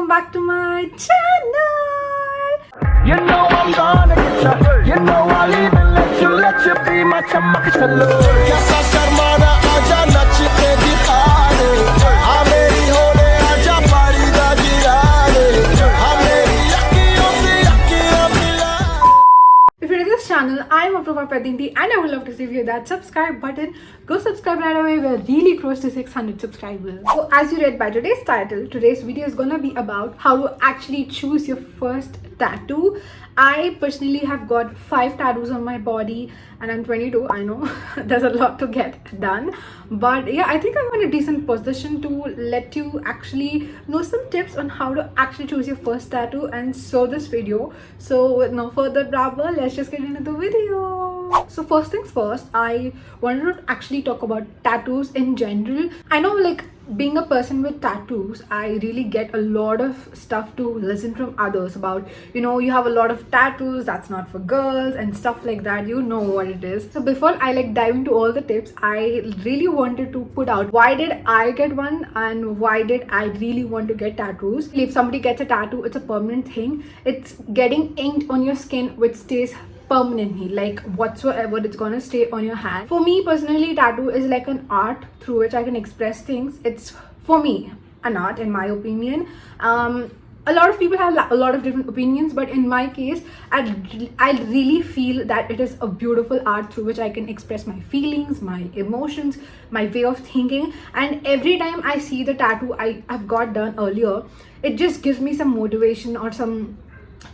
welcome back to my channel. You know I'm gonna get you. You know I'll even let you be my chamak chalo. Kaisa sharmana aaja nach ke dikhane. Ha meri hole aaja pari da girane. Ha meri yakkiyon se yakkiyan mila. If you're new to this channel, I'm APUROOPA PEDDINTI and I would love to see you that subscribe button. Go subscribe right away. We're really close to 600 subscribers. So as you read by today's title, today's video is gonna be about how to actually choose your first tattoo. I personally have got 5 tattoos on my body and I'm 22. I know there's a lot to get done, but yeah, I think I'm in a decent position to let you actually know some tips on how to actually choose your first tattoo and so this video. So with no further blabber, let's just get into the video. So first things first, I wanted to actually talk about tattoos in general. I know, like, being a person with tattoos, I really get a lot of stuff to listen from others about, you know, you have a lot of tattoos, that's not for girls and stuff like that. You know what it is. So before I dive into all the tips, I really wanted to put out why did I get one and why did I really want to get tattoos. If somebody gets a tattoo, it's a permanent thing. It's getting inked on your skin which stays permanently, like whatsoever, it's gonna stay on your hand. For me personally, tattoo is like an art through which I can express things. It's, for me, an art in my opinion. A lot of people have a lot of different opinions, but in my case, I really feel that it is a beautiful art through which I can express my feelings, my emotions, my way of thinking. And every time I see the tattoo I've got done earlier, it just gives me some motivation or some,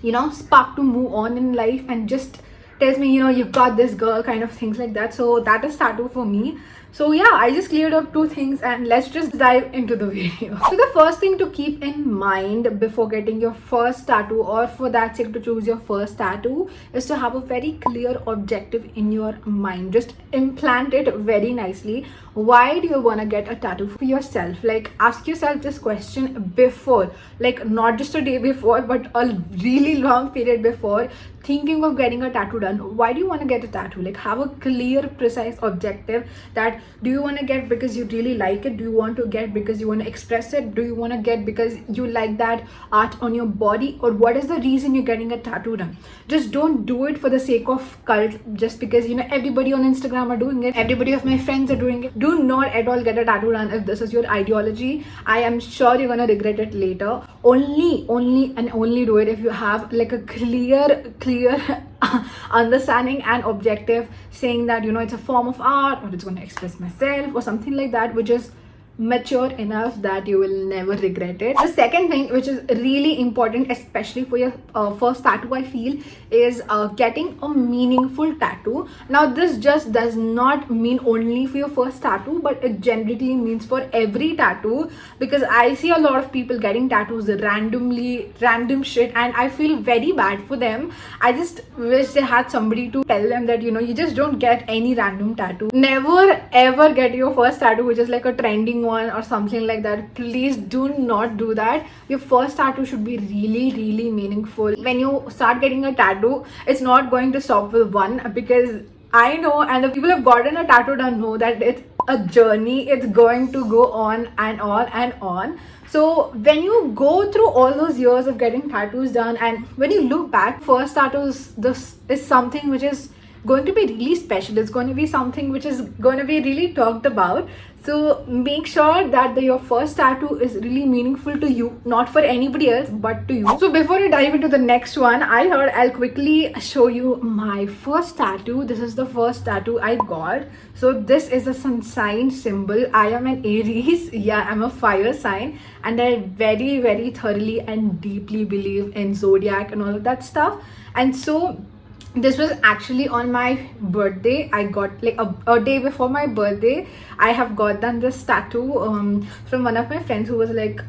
you know, spark to move on in life and just tells me, you know, you got this girl, kind of things like that. So that is tattoo for me. So yeah, I just cleared up 2 things and let's just dive into the video. So the first thing to keep in mind before getting your first tattoo, or for that sake to choose your first tattoo, is to have a very clear objective in your mind. Just implant it very nicely. Why do you want to get a tattoo for yourself? Like, ask yourself this question before, like not just a day before, but a really long period before thinking of getting a tattoo done. Why do you want to get a tattoo? Like, have a clear, precise objective. That do you want to get because you really like it? Do you want to get because you want to express it? Do you want to get because you like that art on your body? Or what is the reason you're getting a tattoo done? Just don't do it for the sake of cult, just because, you know, everybody on Instagram are doing it, everybody of my friends are doing it. Do not at all get a tattoo done if this is your ideology. I am sure you're gonna regret it later. Only do it if you have like a clear understanding and objective, saying that, you know, it's a form of art or it's going to express myself or something like that, which is mature enough that you will never regret it. The second thing, which is really important, especially for your first tattoo, I feel, is getting a meaningful tattoo. Now this just does not mean only for your first tattoo, but it generally means for every tattoo, because I see a lot of people getting tattoos random shit, and I feel very bad for them. I just wish they had somebody to tell them that, you know, you just don't get any random tattoo. Never ever get your first tattoo which is like a trending one or something like that. Please do not do that. Your first tattoo should be really meaningful. When you start getting a tattoo, it's not going to stop with one, because I know, and the people who have gotten a tattoo done know that it's a journey. It's going to go on and on and on. So when you go through all those years of getting tattoos done, and when you look back, first tattoos, this is something which is going to be really special. It's going to be something which is going to be really talked about. So make sure that your first tattoo is really meaningful to you, not for anybody else but to you. So before I dive into the next one, I thought I'll quickly show you my first tattoo. This is the first tattoo I got. So this is a sun sign symbol. I am an Aries. Yeah, I'm a fire sign, and I very thoroughly and deeply believe in zodiac and all of that stuff. And so this was actually on my birthday. I got, like, a day before my birthday, I have got done this tattoo from one of my friends who was like,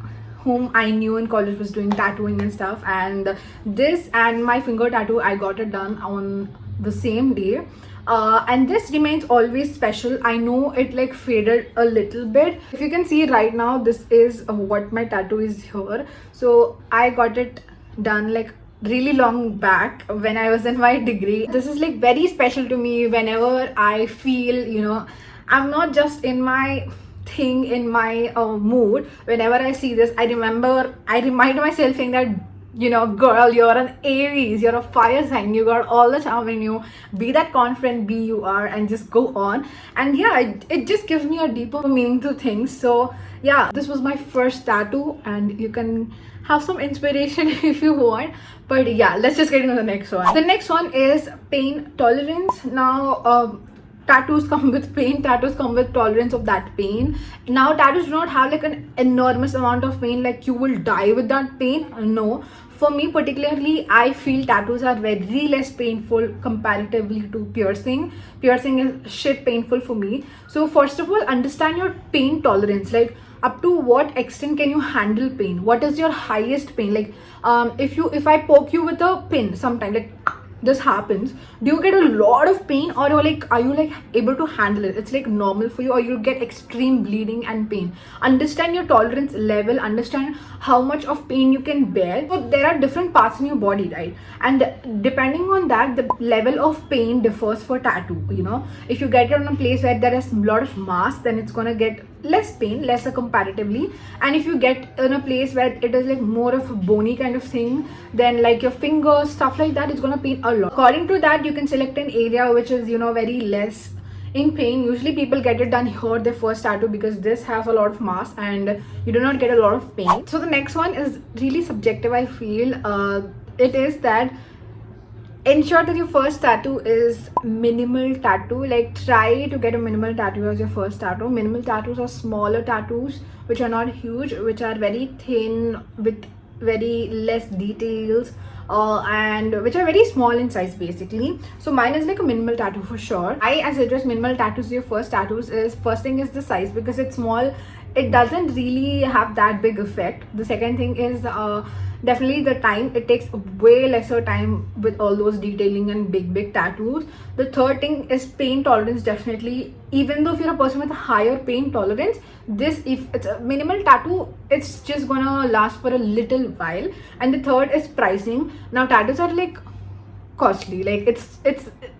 whom I knew in college, was doing tattooing and stuff. And this and my finger tattoo, I got it done on the same day. And this remains always special. I know it like faded a little bit. If you can see right now, this is what my tattoo is here. So I got it done like really long back when I was in my degree. This is like very special to me whenever I feel, you know, I'm not just in my thing in my mood. Whenever I see this, I remind myself saying that, you know, girl, you're an Aries, you're a fire sign, you got all the charm in you. Be that confident, be you are, and just go on. And yeah, it just gives me a deeper meaning to things. So yeah, this was my first tattoo, and you can have some inspiration if you want. But yeah, let's just get into the next one. The next one is pain tolerance. Now tattoos come with pain, tattoos come with tolerance of that pain. Now tattoos do not have like an enormous amount of pain, like you will die with that pain. No, for me particularly, I feel tattoos are very less painful comparatively to piercing. Piercing is shit painful for me. So first of all, understand your pain tolerance. Like, up to what extent can you handle pain? What is your highest pain? Like if I poke you with a pin sometime, like this happens, do you get a lot of pain, or are you like able to handle it? It's like normal for you, or you get extreme bleeding and pain. Understand your tolerance level, understand how much of pain you can bear. So there are different parts in your body, right? And depending on that, the level of pain differs for tattoo. You know, if you get it on a place where there is a lot of mass, then it's gonna get less pain, lesser comparatively. And if you get in a place where it is like more of a bony kind of thing, then like your fingers, stuff like that, it's gonna pain a lot. According to that, you can select an area which is, you know, very less in pain. Usually people get it done here, their first tattoo, because this has a lot of mass and you do not get a lot of pain. So the next one is really subjective, I feel. It is that ensure that your first tattoo is minimal tattoo. Like, try to get a minimal tattoo as your first tattoo. Minimal tattoos are smaller tattoos which are not huge, which are very thin with very less details, and which are very small in size basically. So mine is like a minimal tattoo for sure. I suggest minimal tattoos your first tattoos. Is first thing is the size, because it's small, it doesn't really have that big effect. The second thing is definitely the time. It takes way lesser time with all those detailing and big tattoos. The third thing is pain tolerance. Definitely, even though if you're a person with a higher pain tolerance, this, if it's a minimal tattoo, it's just gonna last for a little while. And the third is pricing. Now tattoos are like costly, like it's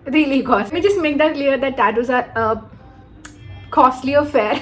really costly. Let me just make that clear that tattoos are costly affair,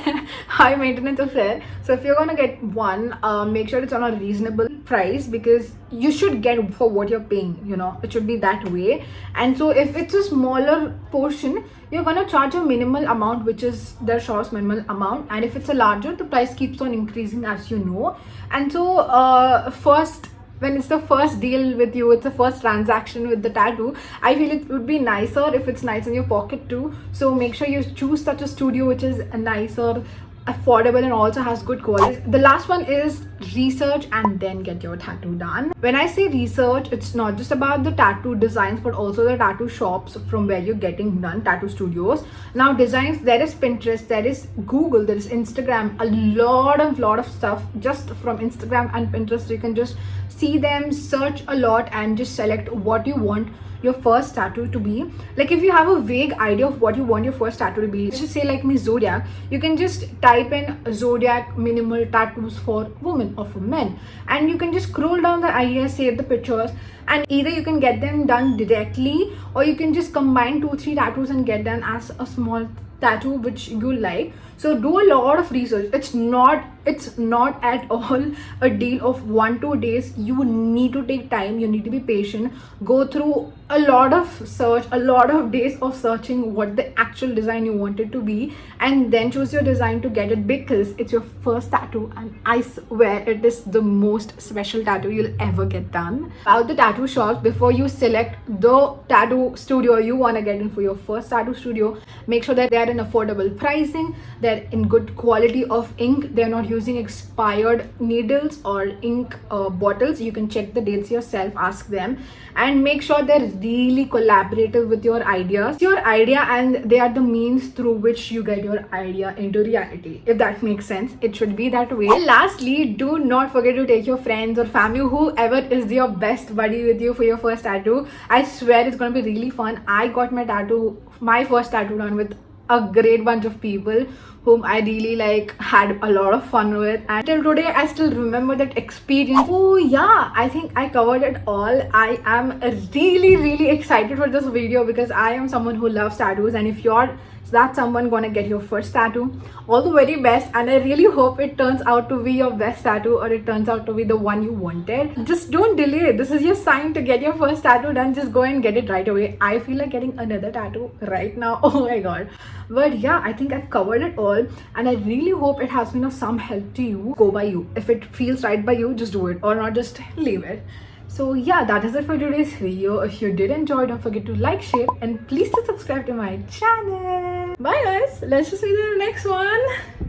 high maintenance affair. So if you're gonna get one, make sure it's on a reasonable price, because you should get for what you're paying, you know, it should be that way. And so if it's a smaller portion, you're gonna charge a minimal amount, which is the shop's minimal amount. And if it's a larger, the price keeps on increasing, as you know. And so first, when it's the first deal with you, it's the first transaction with the tattoo, I feel it would be nicer if it's nice in your pocket too. So make sure you choose such a studio which is nicer, affordable, and also has good quality. The last one is research and then get your tattoo done. When I say research, it's not just about the tattoo designs, but also the tattoo shops from where you're getting done, tattoo studios. Now designs, there is Pinterest, there is Google, there is Instagram, a lot of stuff just from Instagram and Pinterest. You can just see them, search a lot, and just select what you want your first tattoo to be. Like, if you have a vague idea of what you want your first tattoo to be, just say like me, zodiac, you can just type in zodiac minimal tattoos for women or for men, and you can just scroll down the ideas, save the pictures, and either you can get them done directly, or you can just combine 2-3 tattoos and get them as a small tattoo which you like. So do a lot of research. It's not at all a deal of 1-2 days. You need to take time, you need to be patient, go through a lot of search, a lot of days of searching what the actual design you want it to be, and then choose your design to get it, because it's your first tattoo, and I swear it is the most special tattoo you'll ever get done. About the tattoo shops, before you select the tattoo studio you want to get in for your first tattoo studio, make sure that they're in affordable pricing, they're in good quality of ink, they're not using expired needles or ink bottles. You can check the dates yourself, ask them, and make sure they're really collaborative with your ideas. Your idea, and they are the means through which you get your idea into reality, if that makes sense. It should be that way. And lastly, do not forget to take your friends or family, whoever is your best buddy with you for your first tattoo. I swear it's gonna be really fun. I got my first tattoo done with a great bunch of people whom I really like had a lot of fun with, and till today I still remember that experience. Oh yeah, I think I covered it all. I am really excited for this video because I am someone who loves tattoos, and if you're that someone gonna get your first tattoo, all the very best, and I really hope it turns out to be your best tattoo, or it turns out to be the one you wanted. Just don't delay. This is your sign to get your first tattoo done. Just go and get it right away. I feel like getting another tattoo right now. Oh my god. But yeah, I think I've covered it all, and I really hope it has been of some help to you. Go by you. If it feels right by you, just do it, or not, just leave it. So yeah, that is it for today's video. If you did enjoy, don't forget to like, share, and please do subscribe to my channel. Bye guys, let's just see you in the next one.